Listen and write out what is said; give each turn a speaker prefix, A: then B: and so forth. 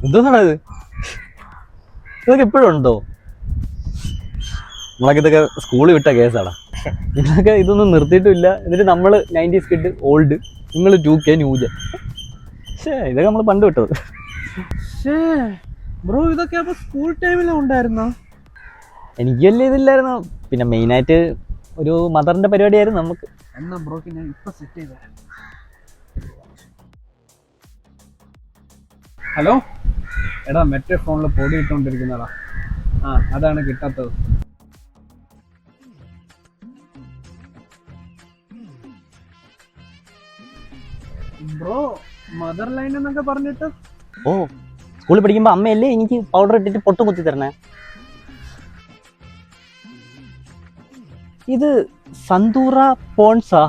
A: എന്തോന്നാണ് ഇത്? ഇതൊക്കെ ഇപ്പോഴും ഉണ്ടോ? നമ്മളൊക്കെ ഇതൊക്കെ സ്കൂളിൽ വിട്ട കേസാടാ. നിങ്ങളൊക്കെ ഇതൊന്നും നിർത്തിയിട്ടില്ല. എന്നിട്ട് നമ്മൾ 90s കിഡ് ഓൾഡ്, നിങ്ങൾ 2K ന്യൂജൻ. ഇതൊക്കെ നമ്മൾ പണ്ട് വിട്ടത്.
B: ബ്രോ ഇതൊക്കെ അപ്പൊ സ്കൂൾ ടൈമിലും ഉണ്ടായിരുന്നോ?
A: എനിക്ക് വലിയ ഇതില്ലായിരുന്നു. പിന്നെ മെയിനായിട്ട് ഒരു മദറിന്റെ പരിപാടിയായിരുന്നു നമുക്ക്.
B: എന്നാ ബ്രോക്ക് ഞാൻ ഇപ്പൊ സെറ്റ് ചെയ്ത. ഹലോ എടാ, മറ്റേ ഫോണിൽ പൊടി ഇട്ടുകൊണ്ടിരിക്കുന്നതാ. അതാണ് കിട്ടാത്തത്. ബ്രോ മദർ ലൈൻ എന്നൊക്കെ പറഞ്ഞിട്ട്.
A: ഓ, സ്കൂളിൽ പഠിക്കുമ്പോൾ അമ്മയല്ലേ എനിക്ക് പൗഡർ ഇട്ടിട്ട് പൊട്ടും കുത്തി തരണേ. ഇത് സന്തൂറ പോൺസാ.